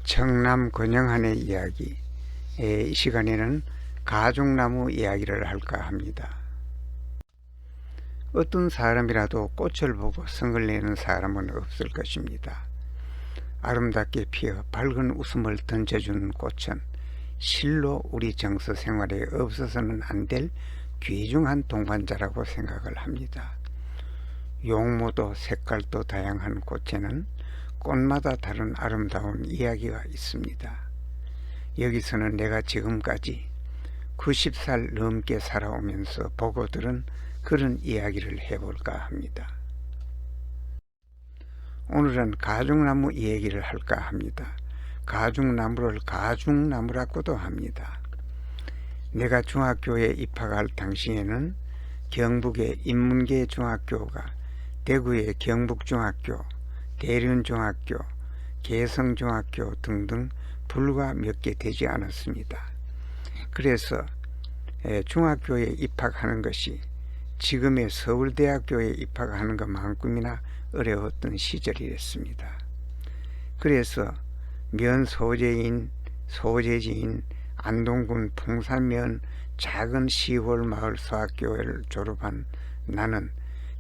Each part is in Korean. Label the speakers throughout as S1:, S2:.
S1: 청남 권영한의 이야기. 이 시간에는 가죽나무 이야기를 할까 합니다. 어떤 사람이라도 꽃을 보고 성을 내는 사람은 없을 것입니다. 아름답게 피어 밝은 웃음을 던져주는 꽃은 실로 우리 정서 생활에 없어서는 안 될 귀중한 동반자라고 생각을 합니다. 용모도 색깔도 다양한 꽃에는 꽃마다 다른 아름다운 이야기가 있습니다. 여기서는 내가 지금까지 90살 넘게 살아오면서 보고 들은 그런 이야기를 해볼까 합니다. 오늘은 가죽나무 이야기를 할까 합니다. 가죽나무를 가죽나무라고도 합니다. 내가 중학교에 입학할 당시에는 경북의 인문계 중학교가 대구의 경북중학교, 대륜중학교, 개성중학교 등등 불과 몇 개 되지 않았습니다. 그래서 중학교에 입학하는 것이 지금의 서울대학교에 입학하는 것만큼이나 어려웠던 시절이었습니다. 그래서 면 소재지인 안동군 풍산면 작은 시골 마을 소학교를 졸업한 나는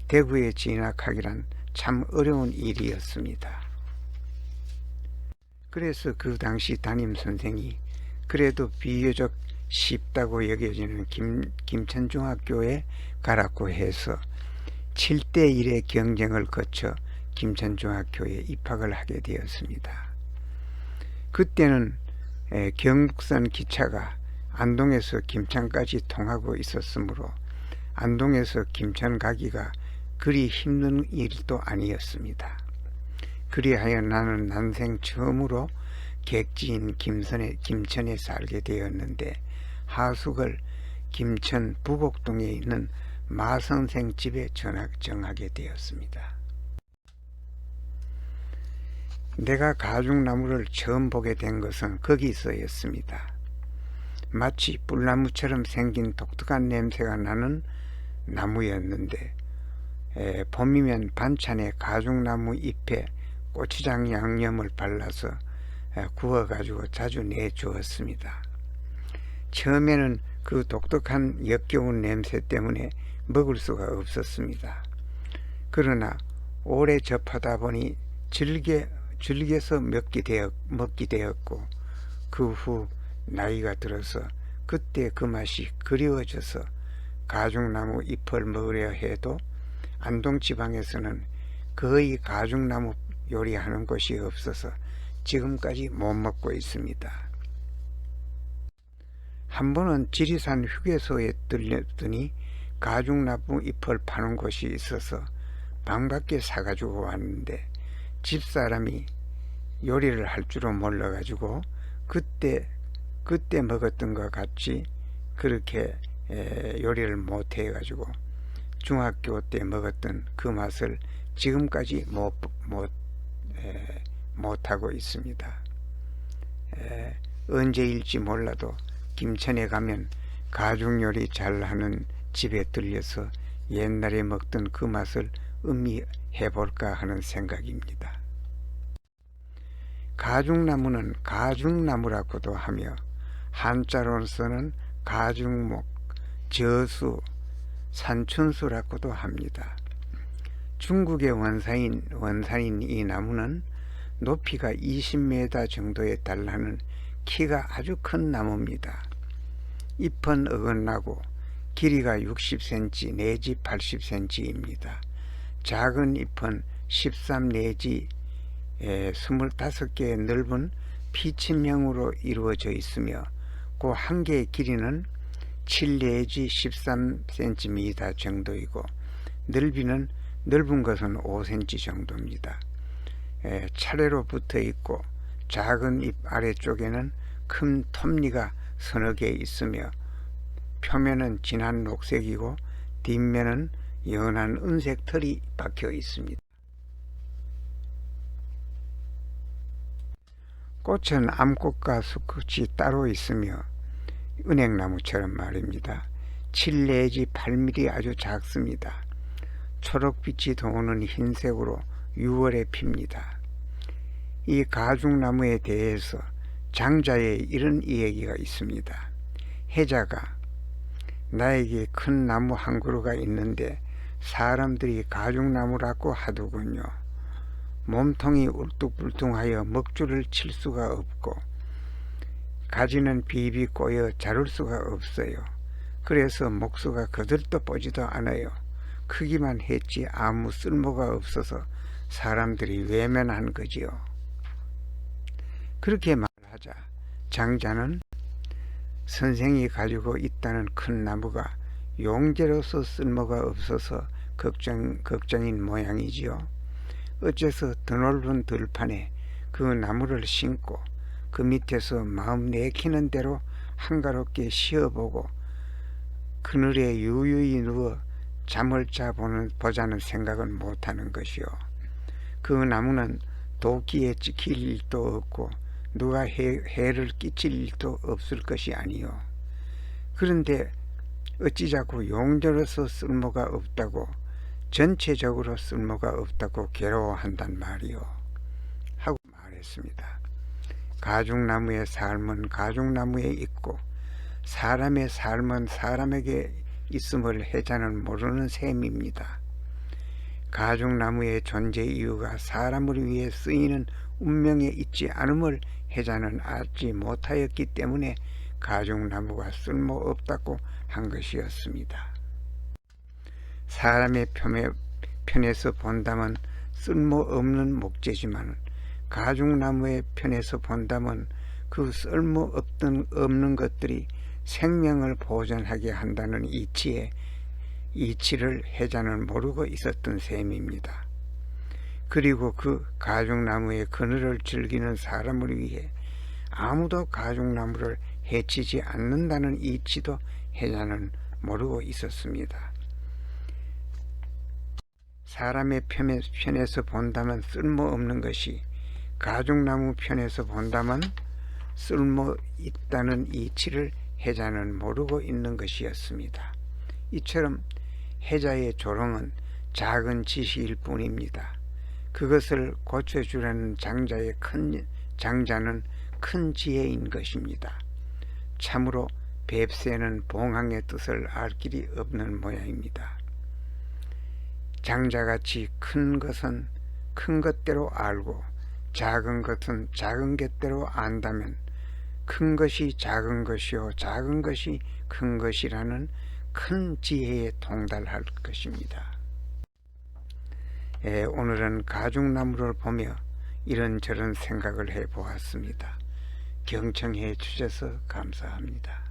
S1: 대구에 진학하기란 참 어려운 일이었습니다. 그래서 그 당시 담임선생이 그래도 비교적 쉽다고 여겨지는 김천중학교에 가라고 해서 7대1의 경쟁을 거쳐 김천중학교에 입학을 하게 되었습니다. 그때는 경북선 기차가 안동에서 김천까지 통하고 있었으므로 안동에서 김천 가기가 그리 힘든 일도 아니었습니다. 그리하여 나는 난생 처음으로 객지인 김천에 살게 되었는데 하숙을 김천 부곡동에 있는 마선생 집에 정하게 되었습니다. 내가 가죽나무를 처음 보게 된 것은 거기서였습니다. 마치 뿔나무처럼 생긴 독특한 냄새가 나는 나무였는데 봄이면 반찬에 가죽나무 잎에 고추장 양념을 발라서 구워가지고 자주 내주었습니다. 처음에는 그 독특한 역겨운 냄새 때문에 먹을 수가 없었습니다. 그러나 오래 접하다 보니 즐겨서 먹게 되었고 그 후 나이가 들어서 그때 그 맛이 그리워져서 가죽나무 잎을 먹으려 해도 안동 지방에서는 거의 가죽나무 요리하는 곳이 없어서 지금까지 못 먹고 있습니다. 한 번은 지리산 휴게소에 들렸더니 가죽나무 잎을 파는 곳이 있어서 방밖에 사가지고 왔는데 집사람이 요리를 할 줄은 몰라가지고 그때 먹었던 것 같이 그렇게 요리를 못해가지고 중학교 때 먹었던 그 맛을 지금까지 못하고 있습니다. 언제일지 몰라도 김천에 가면 가죽요리 잘하는 집에 들려서 옛날에 먹던 그 맛을 음미해볼까 하는 생각입니다. 가죽나무는 가죽나무라고도 하며 한자로서는 가죽목, 저수, 산춘수라고도 합니다. 중국의 원산인 이 나무는 높이가 20m 정도에 달하는 키가 아주 큰 나무입니다. 잎은 어긋나고 길이가 60cm 내지 80cm입니다. 작은 잎은 13 내지 25개의 넓은 피침형으로 이루어져 있으며 그 한 개의 길이는 7 내지 13cm 정도이고 넓은 것은 5cm 정도입니다. 차례로 붙어 있고 작은 잎 아래쪽에는 큰 톱니가 서너 개 있으며 표면은 진한 녹색이고 뒷면은 연한 은색 털이 박혀 있습니다. 꽃은 암꽃과 수꽃이 따로 있으며 은행나무처럼 말입니다. 7 내지 8mm 아주 작습니다. 초록빛이 도는 흰색으로 6월에 핍니다. 이 가죽나무에 대해서 장자에 이런 이야기가 있습니다. 해자가 나에게 큰 나무 한 그루가 있는데 사람들이 가죽나무라고 하더군요. 몸통이 울퉁불퉁하여 먹줄을 칠 수가 없고 가지는 비비 꼬여 자를 수가 없어요. 그래서 목수가 거들떠 보지도 않아요. 크기만 했지 아무 쓸모가 없어서 사람들이 외면한 거지요. 그렇게 말하자 장자는 선생이 가지고 있다는 큰 나무가 용제로서 쓸모가 없어서 걱정인 모양이지요. 어째서 드넓은 들판에 그 나무를 심고 그 밑에서 마음 내키는 대로 한가롭게 쉬어보고 그늘에 유유히 누워 잠을 보자는 생각은 못하는 것이요. 그 나무는 도끼에 찍힐 일도 없고 누가 해를 끼칠 일도 없을 것이 아니요. 그런데 어찌 자꾸 용도로서 쓸모가 없다고, 전체적으로 쓸모가 없다고 괴로워한단 말이요 하고 말했습니다. 가죽나무의 삶은 가죽나무에 있고 사람의 삶은 사람에게 있음을 해자는 모르는 셈입니다. 가죽나무의 존재 이유가 사람을 위해 쓰이는 운명에 있지 않음을 해자는 알지 못하였기 때문에 가죽나무가 쓸모없다고 한 것이었습니다. 사람의 편에서 본다면 쓸모없는 목재지만 가죽나무의 편에서 본다면 그 쓸모없는 것들이 생명을 보존하게 한다는 이치를 해자는 모르고 있었던 셈입니다. 그리고 그 가죽나무의 그늘을 즐기는 사람을 위해 아무도 가죽나무를 해치지 않는다는 이치도 해자는 모르고 있었습니다. 사람의 편에서 본다면 쓸모없는 것이 가죽나무 편에서 본다면 쓸모있다는 이치를 해자는 모르고 있는 것이었습니다. 이처럼 해자의 조롱은 작은 지시일 뿐입니다. 그것을 고쳐주려는 장자는 큰 지혜인 것입니다. 참으로 뱁새는 봉황의 뜻을 알 길이 없는 모양입니다. 장자같이 큰 것은 큰 것대로 알고 작은 것은 작은 것대로 안다면 큰 것이 작은 것이요 작은 것이 큰 것이라는 큰 지혜에 동달할 것입니다. 오늘은 가죽나무를 보며 이런저런 생각을 해보았습니다. 경청해 주셔서 감사합니다.